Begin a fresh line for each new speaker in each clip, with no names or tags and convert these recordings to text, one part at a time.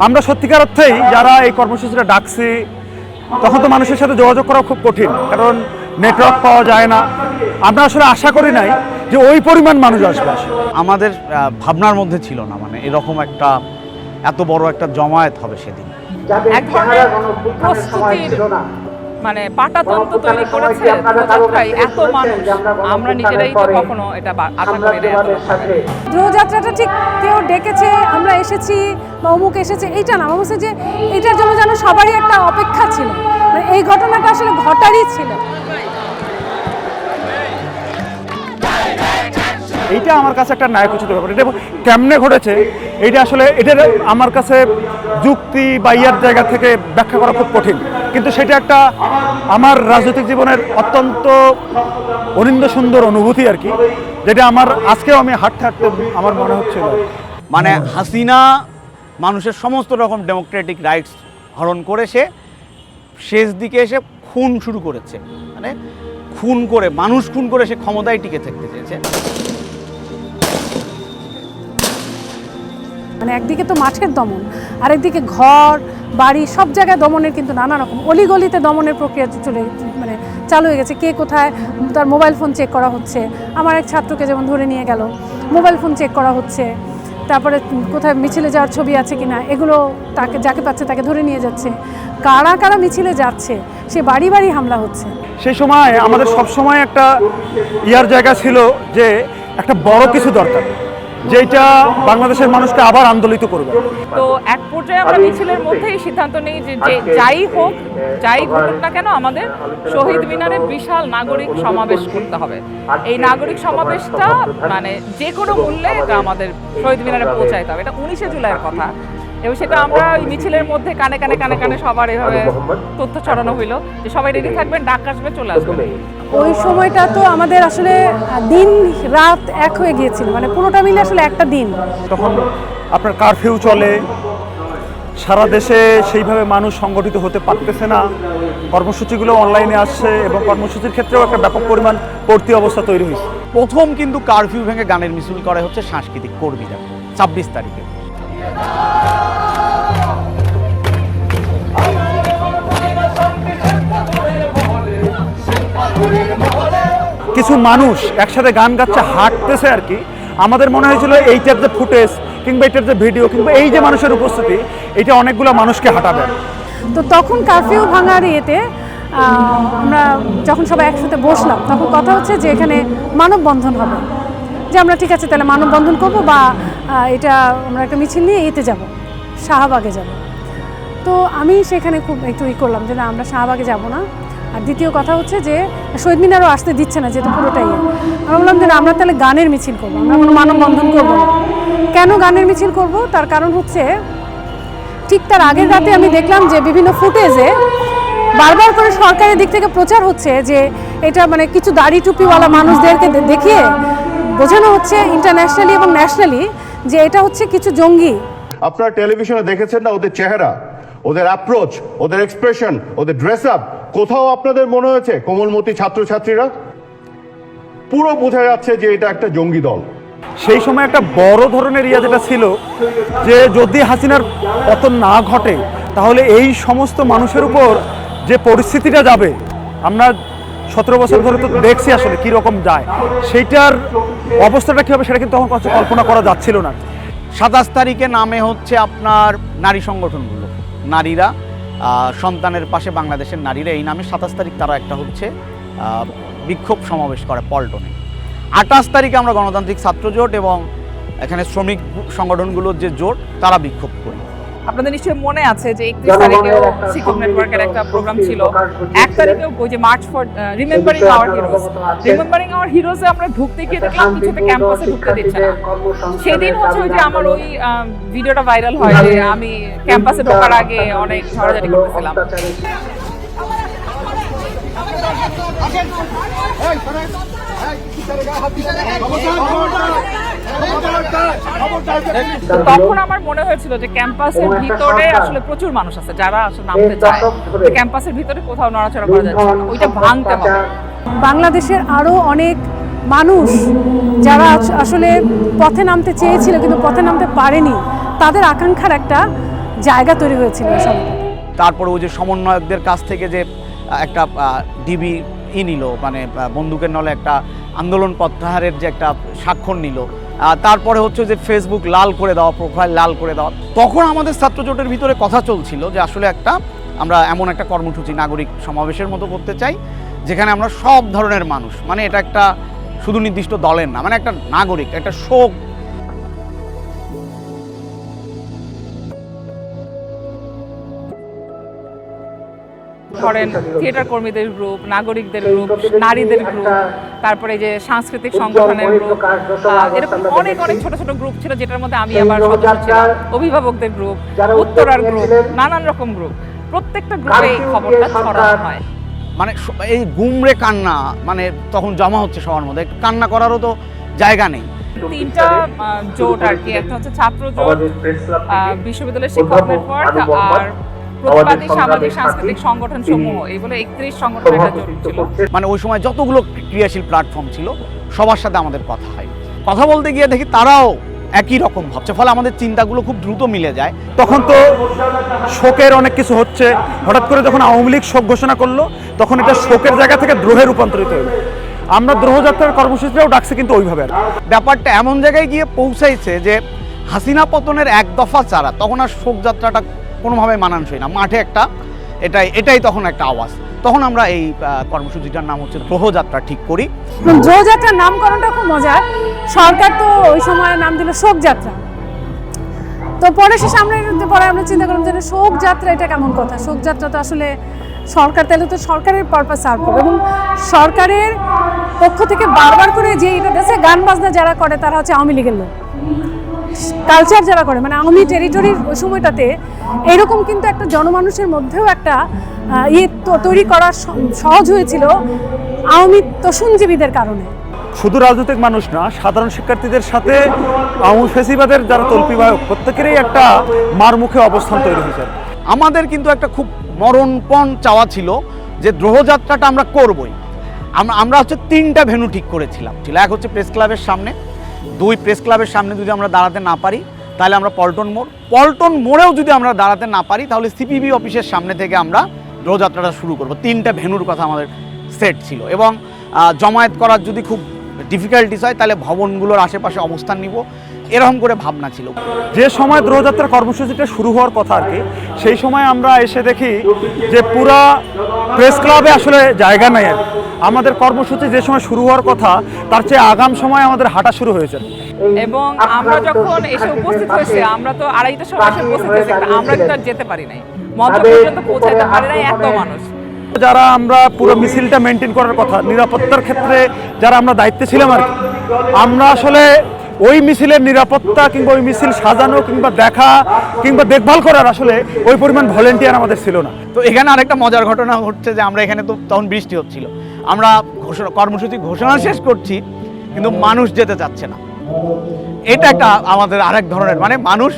আমরা সত্যিকার অর্থেই যারা এই কর্মসূচিটা ডাকছি তখন তো মানুষের সাথে যোগাযোগ করা খুব কঠিন, কারণ নেটওয়ার্ক পাওয়া যায় না। আমরা আসলে আশা করি নাই যে ওই পরিমাণ মানুষ আসবে।
আমাদের ভাবনার মধ্যে ছিল না, মানে এরকম একটা এত বড় একটা জমায়েত হবে সেদিন।
এক ধরনের প্রস্তুতির মানে পাটাতন্ত তৈরি করেছে ধ্রুবযাত্রায় এত মানুষ, আমরা নিজেরাই তো কখনো এটা আশা করি না।
ধ্রুবযাত্রাটা ঠিক কেউ ডেকেছে আমরা এসেছি বা অমুক এসেছে এইটা না, আমার মনে হচ্ছে যে এইটার জন্য যেন সবারই একটা অপেক্ষা ছিল, মানে এই ঘটনাটা আসলে ঘটারই ছিল।
এইটা আমার কাছে একটা ন্যায়োচিত ব্যাপার। এটা কেমনে ঘটেছে এইটা আসলে এটার আমার কাছে যুক্তি বা ইয়ার জায়গা থেকে ব্যাখ্যা করা খুব কঠিন, কিন্তু সেটা একটা আমার রাজনৈতিক জীবনের অত্যন্ত অনিন্দ সুন্দর অনুভূতি আর কি, যেটা আমার আজকেও আমি হাঁটতে হাঁটতে আমার মনে হচ্ছিল।
মানে হাসিনা মানুষের সমস্ত রকম ডেমোক্রেটিক রাইটস হরণ করে সে শেষ দিকে এসে খুন শুরু করেছে, মানে খুন করে মানুষ খুন করে সে ক্ষমতায় টিকে থাকতে চেয়েছে।
মানে একদিকে তো মাঠের দমন, আরেকদিকে ঘর বাড়ি সব জায়গায় দমনের কিন্তু নানা রকম অলিগলিতে দমনের প্রক্রিয়া মানে চালু হয়ে গেছে। কে কোথায় তার মোবাইল ফোন চেক করা হচ্ছে, আমার এক ছাত্রকে যেমন ধরে নিয়ে গেল, মোবাইল ফোন চেক করা হচ্ছে, তারপরে কোথায় মিছিলে যাওয়ার ছবি আছে কিনা এগুলো তাকে যাকে পাচ্ছে তাকে ধরে নিয়ে যাচ্ছে, কারা কারা মিছিলে যাচ্ছে সে বাড়ি বাড়ি হামলা হচ্ছে।
সেই সময় আমাদের সবসময় একটা ইয়ার জায়গা ছিল যে একটা বড় কিছু দরকার, যেটা বাংলাদেশের মানুষকে আবার আন্দোলিত করবে।
তো এক পর্যায়ে আমরা মিছিলের মধ্যেই সিদ্ধান্ত নিই যে যাই হোক যাই ঘটুক না কেন আমাদের শহীদ মিনারে বিশাল নাগরিক সমাবেশ করতে হবে। এই নাগরিক সমাবেশটা মানে যে কোনো মূল্যে এটা আমাদের শহীদ মিনারে পৌঁছাইতে হবে। এটা 19শে জুলাইয়ের কথা, এবং সেটা আমরা ওই মিছিলের মধ্যে কানে কানে কানে কানে সবার এভাবে তথ্য ছড়ানো হইলো যে সবাই রেডি থাকবেন, ডাক আসবে, চলে আসবে।
ওই সময়টা তো আমাদের আসলে দিন রাত এক হয়ে গিয়েছিল, মানে পুরোটা মিলে আসলে একটা দিন।
তখন আপনার কারফিউ চলে, সারা দেশে সেইভাবে মানুষ সংগঠিত হতে পারতেছে না, কর্মসূচিগুলো অনলাইনে আসছে এবং কর্মসূচির ক্ষেত্রেও একটা ব্যাপক পরিমাণ পড়তি অবস্থা তৈরি হয়েছে।
প্রথম কিন্তু কারফিউ ভেঙে গানের মিছিল করে হচ্ছে সাংস্কৃতিক কর্মীরা 26 তারিখে।
কিছু মানুষ একসাথে গান গাচ্ছে, হাঁটতেছে আর কি। আমাদের মনে হয়েছিল এইটার যে ফুটেজ কিংবা এইটার যে ভিডিও কিংবা এই যে মানুষের উপস্থিতি, এটা অনেকগুলো মানুষকে হাঁটাবে।
তো তখন কারফিউ ভাঙার ইয়েতে আমরা যখন সবাই একসাথে বসলাম তখন কথা হচ্ছে যে এখানে মানববন্ধন হবে, যে আমরা ঠিক আছে তাহলে মানববন্ধন করবো বা এটা আমরা একটা মিছিল নিয়ে এতে যাব, শাহবাগে যাব। তো আমি সেখানে খুব একটু করলাম যে না আমরা শাহবাগে যাব না। আর দ্বিতীয় কথা হচ্ছে যে শহীদ মিনারও আসতে দিচ্ছে না, যেহেতু পুরোটাই আমরা বললাম যে আমরা তাহলে গানের মিছিল করবো, আমরা কোনো মানববন্ধন করবো না। কেন গানের মিছিল করব? তার কারণ হচ্ছে ঠিক তার আগের রাতে আমি দেখলাম যে বিভিন্ন ফুটেজে বারবার করে সরকারের দিক থেকে প্রচার হচ্ছে যে এটা মানে কিছু দাড়ি টুপিওয়ালা মানুষদেরকে দেখিয়ে বোঝানো হচ্ছে ইন্টারন্যাশনালি এবং ন্যাশনালি যে এটা হচ্ছে কিছু জঙ্গি।
আপনারা টেলিভিশনে দেখেছেন না ওদের চেহারা, ওদের অ্যাপ্রোচ, ওদের এক্সপ্রেশন, ওদের ড্রেস আপ, কোথাও আপনাদের মনে হয়েছে কোমলমতি ছাত্রছাত্রীরা? পুরো বোঝা যাচ্ছে যে এটা একটা জঙ্গি দল।
সেই সময় একটা বড় ধরনের ইয়া যেটা ছিল যে যদি হাসিনার পতন না ঘটে তাহলে এই সমস্ত মানুষের উপর যে পরিস্থিতিটা যাবে, আমরা 17 বছর ধরে তো দেখছি আসলে কীরকম যায়, সেইটার অবস্থাটা কী হবে সেটা কিন্তু তখন কল্পনা করা যাচ্ছিল না।
27 তারিখে নামে হচ্ছে আপনার নারী সংগঠনগুলো, নারীরা সন্তানের পাশে বাংলাদেশের নারীরা, এই নামে 27 তারিখ তারা একটা হচ্ছে বিক্ষোভ সমাবেশ করে পল্টনে। 28 তারিখে আমরা গণতান্ত্রিক ছাত্র জোট এবং এখানে শ্রমিক সংগঠনগুলোর যে জোট তারা বিক্ষোভ করি।
আপনাদের নিশ্চয়ই মনে আছে যে 31 তারিখেও শিক্ষক নেটওয়ার্কের একটা প্রোগ্রাম ছিল, 1 তারিখেও ওই যে March for remembering our heroes, remembering our হিরোজে আমরা ঢুকতে গিয়ে দেখলাম কিছুতে ক্যাম্পাসে ঢুকতে দিচ্ছে না। সেদিন হচ্ছে ওই যে আমার ওই ভিডিওটা ভাইরাল হয় যে আমি ক্যাম্পাসে ঢোকার আগে অনেক ঝড়াঝাড়ি করতেছিলাম। তখন আমার মনে হয়েছিল যে ক্যাম্পাসের ভিতরে আসলে প্রচুর মানুষ আছে যারা আসলে নামতে চায়, ক্যাম্পাসের ভিতরে কোথাও নড়াচড়া করা যাচ্ছে না, ওইটা ভাঙতে হবে।
বাংলাদেশের আরও অনেক মানুষ যারা আসলে পথে নামতে চেয়েছিল কিন্তু পথে নামতে পারেনি, তাদের আকাঙ্ক্ষার একটা জায়গা তৈরি হয়েছিল এই সভ্যতাতে।
তারপরে ওই যে সমন্বয়কদের কাছ থেকে যে একটা ডিবি নিল, মানে বন্দুকের নলে একটা আন্দোলন প্রত্যাহারের যে একটা স্বাক্ষর নিল, তারপরে হচ্ছে যে ফেসবুক লাল করে দেওয়া, প্রোফাইল লাল করে দেওয়া, তখন আমাদের ছাত্র জোটের ভিতরে কথা চলছিল যে আসলে আমরা এমন একটা কর্মসূচি নাগরিক সমাবেশের মতো করতে চাই যেখানে আমরা সব ধরনের মানুষ, মানে এটা একটা শুধু নির্দিষ্ট দলের না, মানে একটা নাগরিক, একটা শোক।
ধরেন থিয়েটার কর্মীদের গ্রুপ, নাগরিকদের গ্রুপ, নারীদের গ্রুপ, তারপরে যে সাংস্কৃতিক সংগঠনের গ্রুপ, এরকম অনেক অনেক ছোট ছোট গ্রুপ ছিল যেটার মধ্যে আমি আবার সদস্য ছিলাম, অভিভাবকদের গ্রুপ, উত্তরার গ্রুপ, নানান রকম গ্রুপ। প্রত্যেকটা গ্রুপে এই খবরটা ছড়ানো হয়।
মানে এই গুমরে কান্না, মানে তখন জমা হচ্ছে সবার মধ্যে, একটু কান্না করারও তো জায়গা নেই।
তিনটা জোট আর কি, একটা হচ্ছে ছাত্র জোট, বিশ্ববিদ্যালয়ের শিক্ষক নেটওয়ার্ক, আর প্রতিবাদী সামাজিক সাংস্কৃতিক সংগঠন সমূহ, এই বলে 31 সংগঠন একটা জোট ছিল।
মানে ওই সময় যতগুলো ক্রিয়াশীল প্ল্যাটফর্ম ছিল সবার সাথে আমাদের কথা হয়, কথা বলতে গিয়ে দেখি তারাও একই রকম ভাবছে, ফলে আমাদের চিন্তাগুলো খুব দ্রুত মিলে যায়।
তখন তো শোকের অনেক কিছু হচ্ছে, হঠাৎ করে যখন আওয়ামী লীগ শোক ঘোষণা করলো তখন এটা শোকের জায়গা থেকে দ্রোহে রূপান্তরিত হলো। আমরা দ্রোহযাত্রার কর্মসূচিটাও ডাকছি কিন্তু ওইভাবে আর
ব্যাপারটা এমন জায়গায় গিয়ে পৌঁছাইছে যে হাসিনা পতনের এক দফা ছাড়া তখন আর শোকযাত্রাটা কোনোভাবে মানানসই না, মাঠে একটা এটাই তখন একটা আওয়াজ। তখন আমরা এই কর্মসূচিটার নাম হচ্ছে দ্রোহযাত্রা ঠিক করি।
দ্রোহযাত্রার নামকরণটা খুব মজার। সরকার তো ওই সময় নাম দিল শোকযাত্রা, তো পরে পরে আমরা চিন্তা করলাম যে শোকযাত্রা এটা কেমন কথা, শোকযাত্রা তো আসলে সরকার, তাহলে তো সরকারের পারপাস সার্ভ করবে, এবং সরকারের পক্ষ থেকে বারবার করে যে এটা দেশে গান বাজনা যারা করে তারা হচ্ছে আওয়ামী লীগের লোক, কালচার যারা করে, মানে আওয়ামী টেরিটরির ওই সময়টাতে এরকম কিন্তু একটা জনমানুষের মধ্যেও একটা তৈরি করা সহজ হয়েছিল আওয়ামী তোষণজীবীদের কারণে।
শুধু রাজনৈতিক মানুষ না, সাধারণ শিক্ষার্থীদের সাথে আওয়ামী ফেসিবাদের যারা তল্পিবাহক প্রত্যেকেরই একটা মারমুখে অবস্থান তৈরি হয়েছে।
আমাদের কিন্তু একটা খুব মরণপণ চাওয়া ছিল যে দ্রোহযাত্রাটা আমরা করবই। আমরা হচ্ছে 3টা ভেন্যু ঠিক করেছিলাম। এক হচ্ছে প্রেস ক্লাবের সামনে, 2 প্রেস ক্লাবের সামনে যদি আমরা দাঁড়াতে না পারি তাহলে আমরা পল্টন মোড়েও যদি আমরা দাঁড়াতে না পারি তাহলে সিপিবি অফিসের সামনে থেকে আমরা দ্রোহযাত্রাটা শুরু করব। 3টা ভেন্যুর কথা আমাদের সেট ছিল, এবং জমায়েত করার যদি খুব ডিফিকাল্টিস হয় তাহলে ভবনগুলোর আশেপাশে অবস্থান নিব, এরকম করে ভাবনা ছিল।
যে সময় দ্রোহযাত্রার কর্মসূচিটা শুরু হওয়ার কথা আর কি, সেই সময় আমরা এসে দেখি যে পুরা প্রেস ক্লাবে আসলে জায়গা নেই। আর আমাদের কর্মসূচি যে সময় শুরু হওয়ার কথা তার চেয়ে আগাম সময় আমাদের হাঁটা শুরু হয়েছে।
এবং আমরা যখন এসে উপস্থিত হয়েছে, আমরা তো 2:30টার সময় এসে উপস্থিত হয়েছে, আমরা কিন্তু আর যেতে পারি নাই, মঞ্চ পর্যন্ত পৌঁছাইতে পারি নাই, এত মানুষ।
যারা আমরা পুরো মিছিলটা মেনটেন করার কথা, নিরাপত্তার ক্ষেত্রে যারা আমরা দায়িত্বে ছিলাম আর কি, আমরা আসলে ওই মিছিলের নিরাপত্তা কিংবা ওই মিছিল সাজানো কিংবা দেখা কিংবা দেখভাল করার আসলে ওই পরিমাণ ভলেন্টিয়ার আমাদের ছিল না।
তো এখানে আরেকটা মজার ঘটনা হচ্ছে যে আমরা এখানে তো তখন বৃষ্টি হচ্ছিল, আমরা কর্মসূচি ঘোষণা শেষ করছি কিন্তু মানুষ যেতে চাচ্ছে না। এটা একটা আমাদের আরেক ধরনের, মানে মানুষ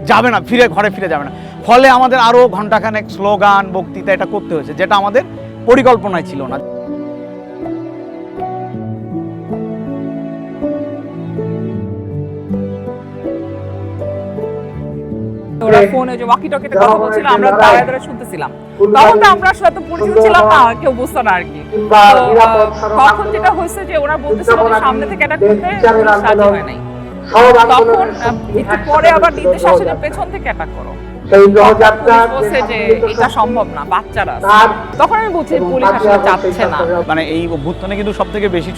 যাবে না, ঘরে ফিরে যাবে না, ফলে আমাদের আরও ঘণ্টাখানেক স্লোগান বক্তৃতা এটা করতে হয়েছে, যেটা আমাদের পরিকল্পনায় ছিল না।
ওরা ফোনে যে ওয়াকি টকিতে কথা বলছিল, আমরা দাঁড়ায় দাঁড়ায় শুনতেছিলাম। তখন তো আমরা আসলে এত পরিচিত ছিলাম না, কেউ বুঝতো না আর কি। তখন যেটা হয়েছে যে ওরা বলতেছিল যে সামনে থেকে অ্যাটাক করতে, রাজি হয় নাই। তখন একটু পরে আবার নির্দেশ আসে যে পেছন থেকে অ্যাটাক করো। বলছে যে এটা সম্ভব না, বাচ্চারা। তখন আমি বুঝি পুলিশ আসলে চাচ্ছে না।
মানে এই অভ্যুত্থানে কিন্তু সব থেকে বেশি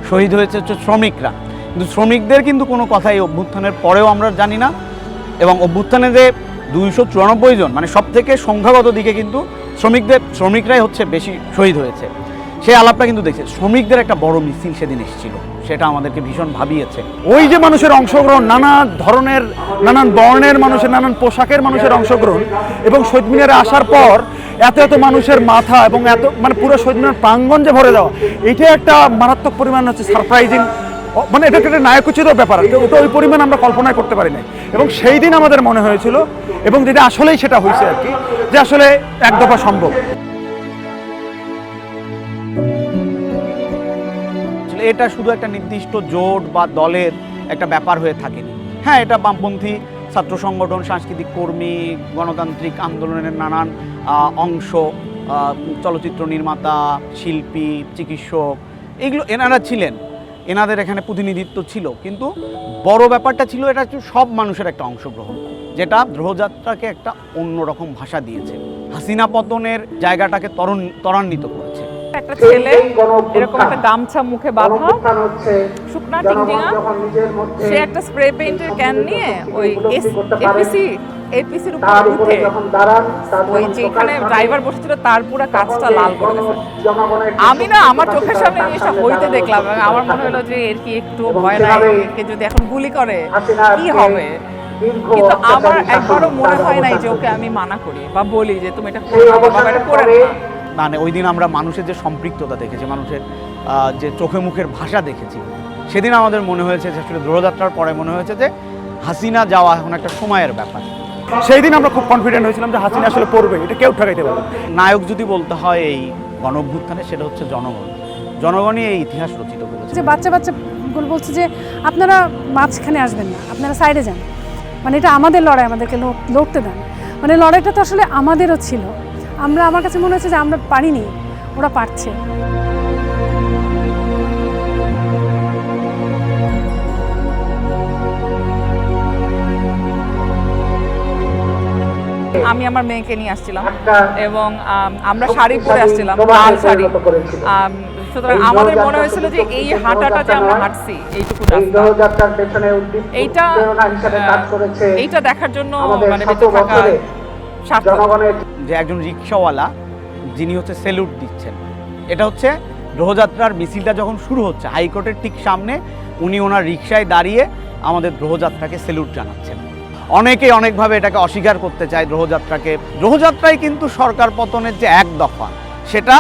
শহীদ হয়েছে হচ্ছে শ্রমিকরা, কিন্তু শ্রমিকদের কিন্তু কোনো কথা এই অভ্যুত্থানের পরেও আমরা জানি না। এবং অভ্যুত্থানে যে 294 জন, মানে সব থেকে সংখ্যাগত দিকে কিন্তু শ্রমিকরাই হচ্ছে বেশি শহীদ হয়েছে, সেই আলাপটা কিন্তু দেখছে। শ্রমিকদের একটা বড় মিছিল সেদিন এসেছিল, সেটা আমাদেরকে ভীষণ ভাবিয়েছে।
ওই যে মানুষের অংশগ্রহণ, নানা ধরনের, নানান বর্ণের মানুষের, নানান পোশাকের মানুষের অংশগ্রহণ, এবং শহীদ মিনারে আসার পর এত মানুষের মাথা এবং এত মানে পুরো শহীদ মিনার প্রাঙ্গণ যে ভরে দেওয়া, এটা একটা মারাত্মক পরিমাণ হচ্ছে সারপ্রাইজিং, মানে এটা একটা নায়কোচিত ব্যাপার। ওটা ওই পরিমাণ আমরা কল্পনাই করতে পারি নাই, এবং সেই দিন আমাদের মনে হয়েছিল, এবং যেটা আসলেই সেটা হয়েছে আর কি, যে আসলে এক দফা সম্ভব।
এটা শুধু একটা নির্দিষ্ট জোট বা দলের একটা ব্যাপার হয়ে থাকেনি। হ্যাঁ, এটা বামপন্থী ছাত্র সংগঠন, সাংস্কৃতিক কর্মী, গণতান্ত্রিক আন্দোলনের নানান অংশ, চলচ্চিত্র নির্মাতা, শিল্পী, চিকিৎসক, এগুলো এনারা ছিলেন, এনাদের এখানে প্রতিনিধিত্ব ছিল। কিন্তু বড় ব্যাপারটা ছিল এটা হচ্ছে সব মানুষের একটা অংশগ্রহণ, যেটা দ্রোহযাত্রাকে একটা অন্যরকম ভাষা দিয়েছে, হাসিনা পতনের জায়গাটাকে ত্বরান্বিত করেছে।
একটা ছেলে এরকম একটা গামছা মুখে বাঁধা, শুকনা টিংটিঙা, সে একটা স্প্রে পেইন্টের ক্যান নিয়ে ওই এপিসির উপর উঠে ওই যেখানে ড্রাইভার বসেছিল তার পুরো কাঁচটা লাল করে দিয়েছে। আমি না আমার চোখের সামনে জিনিসটা হইতে দেখলাম, আমার মনে হলো যে এর কি একটু ভয় নাই, একে যদি এখন গুলি করে কি হবে। কিন্তু আমার একবারও মনে হয় নাই যে ওকে আমি মানা করি বা বলি যে তুমি এটা করে না।
মানে ওই দিন আমরা মানুষের যে সম্পৃক্ততা দেখেছি, মানুষের যে চোখে মুখের ভাষা দেখেছি, সেদিন আমাদের মনে হয়েছে যে আসলে দ্রোহযাত্রার পরে মনে হয়েছে যে হাসিনা যাওয়া এখন একটা সময়ের ব্যাপার।
সেই দিন আমরা খুব কনফিডেন্ট হয়েছিলাম যে হাসিনা আসলে পড়বে, এটা কেউ ঠকাইতে পারবে না।
নায়ক যদি বলতে হয় এই গণ অভ্যুত্থানে, সেটা হচ্ছে জনগণ। জনগণই এই ইতিহাস রচিত করেছে।
যে বাচ্চাগুলো বলছে যে আপনারা মাঝখানে আসবেন না, আপনারা সাইডে যান, মানে এটা আমাদের লড়াই, আমাদেরকে লড়তে দেন। মানে লড়াইটা তো আসলে আমাদেরও ছিল। আমার কাছে মনে হচ্ছে যে আমরা পারিনি, ওরা পারছে।
আমি আমার মেয়েকে নিয়ে আসছিলাম এবং আমরা শাড়ি পরে আসছিলাম, লাল শাড়ি। সুতরাং আমাদের মনে হয়েছিল যে এই হাঁটাটা যে আমরা হাঁটছি এইটুকু রাস্তা, এইটা দেখার জন্য মানে বেঁচে থাকার সার্থক।
যে একজন রিক্সাওয়ালা যিনি হচ্ছে স্যালুট দিচ্ছেন, এটা হচ্ছে দ্রোহযাত্রার মিছিলটা যখন শুরু হচ্ছে হাইকোর্টের ঠিক সামনে, উনি ওনার রিক্সায় দাঁড়িয়ে আমাদের দ্রোহযাত্রাকে স্যালুট জানাচ্ছেন। অনেকেই অনেকভাবে এটাকে অস্বীকার করতে চায় দ্রোহযাত্রাকে। দ্রোহযাত্রায় কিন্তু সরকার পতনের যে এক দফা, সেটা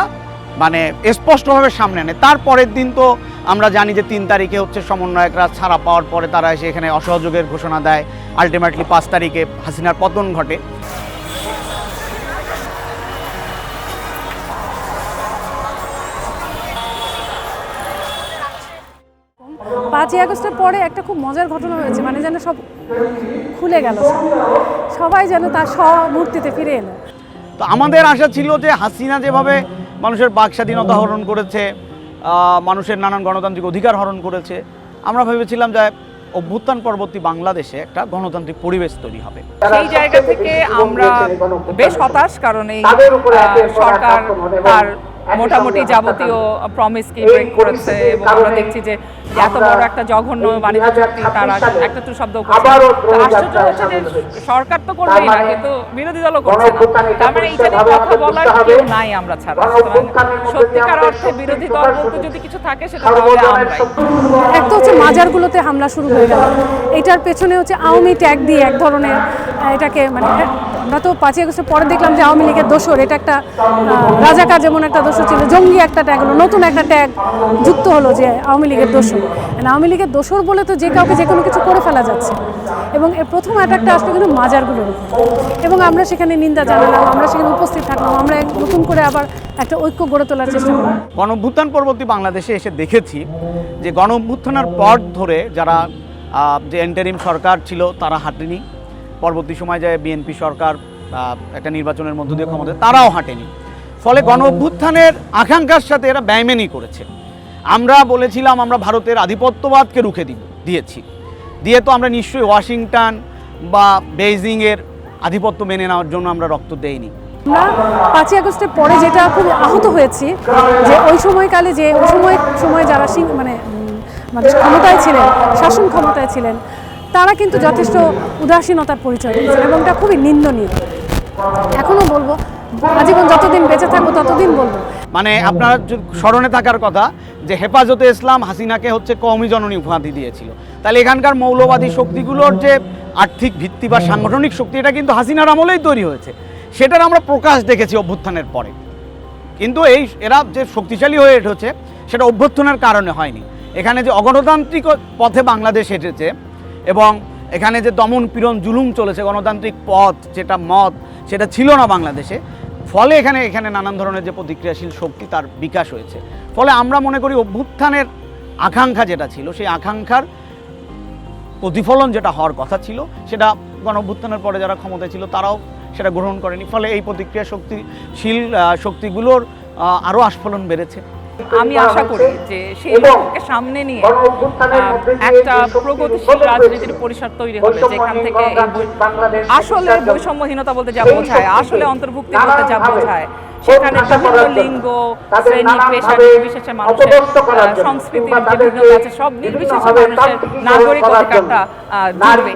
মানে স্পষ্টভাবে সামনে আনে। তারপরের দিন তো আমরা জানি যে 3 তারিখে হচ্ছে সমন্বয়করা ছাড়া পাওয়ার পরে তারা এসে এখানে অসহযোগের ঘোষণা দেয়। আলটিমেটলি 5 তারিখে হাসিনার পতন ঘটে।
পাঁচই আগস্টের পরে একটা খুব মজার ঘটনা হয়েছে, মানে যেন সব খুলে গেল, সবাই যেন তার স্বমূর্তিতে ফিরে এলো।
তো আমাদের আশা ছিল যে হাসিনা যেভাবে মানুষের বাক স্বাধীনতা হরণ করেছে, মানুষের নানান গণতান্ত্রিক অধিকার হরণ করেছে, আমরা ভেবেছিলাম যে অভ্যুত্থান পরবর্তী বাংলাদেশে একটা গণতান্ত্রিক পরিবেশ তৈরি হবে।
সেই জায়গা থেকে আমরা বেশ হতাশ, কারণ এই সরকার তার মোটামুটি যাবতীয় প্রমিসকে ব্রেক করেছে এবং আমরা দেখছি যে এত বড় একটা জঘন্য বাণিজ্য চুক্তি তারা একটা তো শব্দ করছে। আশ্চর্য হচ্ছে যে সরকার তো করবেই না, কিন্তু বিরোধী দলও করছে না। তার মানে এইটা নিয়ে কথা বলার কেউ নাই আমরা ছাড়া। সত্যিকার অর্থে বিরোধী দল বলতে যদি কিছু থাকে সেটা তাহলে আমরাই।
এক তো হচ্ছে মাজারগুলোতে হামলা শুরু হয়ে গেল, এটার পেছনে হচ্ছে আওয়ামী ট্যাগ দিয়ে এক ধরনের এটাকে, মানে আমরা তো 5ই আগস্টের পরে দেখলাম যে আওয়ামী লীগের দোসর, এটা একটা রাজাকার যেমন একটা দোসর ছিল, জঙ্গি একটা ট্যাগ হলো, নতুন একটা ট্যাগ যুক্ত হলো যে আওয়ামী লীগের দোসর। আওয়ামী লীগের দোসর বলে তো যে কাউকে যে কোনো কিছু করে ফেলা যাচ্ছে। এবং এর প্রথম অ্যাটাকটা আসলো কিন্তু মাজারগুলোর উপর, এবং আমরা সেখানে নিন্দা জানালাম, আমরা সেখানে উপস্থিত থাকলাম, আমরা নতুন করে আবার একটা ঐক্য গড়ে তোলার চেষ্টা করলাম।
গণ অভ্যুত্থান পরবর্তী বাংলাদেশে এসে দেখেছি যে গণ অভ্যুত্থানের পর ধরে যারা যে এন্টারিম সরকার ছিল তারা হাঁটেনি, পরবর্তী সময় যায় বিএনপি সরকার একটা নির্বাচনের মধ্য দিয়ে ক্ষমতা, তারাও হাঁটেনি। ফলে গণ অভ্যুত্থানের আকাঙ্ক্ষার সাথে এরা বেইমানি করেছে। আমরা বলেছিলাম আমরা ভারতের আধিপত্যবাদকে রুখে দিয়েছি, দিয়ে তো আমরা নিশ্চয়ই ওয়াশিংটন বা বেইজিংয়ের আধিপত্য মেনে নেওয়ার জন্য আমরা রক্ত দেইনি।
আমরা 5ই আগস্টের পরে যেটা খুব আহত হয়েছি যে ওই সময়কালে যে ওই সময় যারা মানে ক্ষমতায় ছিলেন, শাসন ক্ষমতায় ছিলেন, তারা কিন্তু যথেষ্ট উদাসীনতার পরিচয় দিয়েছেন এবং এটা খুবই নিন্দনীয়। এখনও বলবো, আজীবন যতদিন বেঁচে থাকবো ততদিন বলবো।
মানে আপনার স্মরণে থাকার কথা যে হেফাজতে ইসলাম হাসিনাকে হচ্ছে কওমি জননী উপাধি দিয়েছিল, তাহলে এখানকার মৌলবাদী শক্তিগুলোর যে আর্থিক ভিত্তি বা সাংগঠনিক শক্তি, এটা কিন্তু হাসিনার আমলেই তৈরি হয়েছে। সেটার আমরা প্রকাশ দেখেছি অভ্যুত্থানের পরে। কিন্তু এরা যে শক্তিশালী হয়ে উঠেছে সেটা অভ্যুত্থানের কারণে হয়নি। এখানে যে অগণতান্ত্রিক পথে বাংলাদেশ হেঁটেছে এবং এখানে যে দমন পীড়ন জুলুম চলেছে, গণতান্ত্রিক পথ যেটা মত সেটা ছিল না বাংলাদেশে, ফলে এখানে নানান ধরনের যে প্রতিক্রিয়াশীল শক্তি তার বিকাশ হয়েছে। ফলে আমরা মনে করি অভ্যুত্থানের আকাঙ্ক্ষা যেটা ছিল সেই আকাঙ্ক্ষার প্রতিফলন যেটা হওয়ার কথা ছিল সেটা গণঅভ্যুত্থানের পরে যারা ক্ষমতায় ছিল তারাও সেটা গ্রহণ করেনি, ফলে এই প্রতিক্রিয়া শক্তিশীল শক্তিগুলোর আরও আস্ফলন বেড়েছে।
আমি আশা করি যে সেই লক্ষ্যকে সামনে নিয়ে একটা প্রগতিশীল রাজনীতির পরিসর তৈরি হবে, যেখান থেকে আসলে বৈষম্যহীনতা বলতে যা বোঝায়, আসলে অন্তর্ভুক্তি বলতে যা বোঝায়, সেখানে বিভিন্ন লিঙ্গ, শ্রেণী, পেশা নির্বিশেষে মানুষের সংস্কৃতির যে ভিন্নতা আছে সব নির্বিশেষে মানুষের নাগরিক অধিকারটা জুড়বে।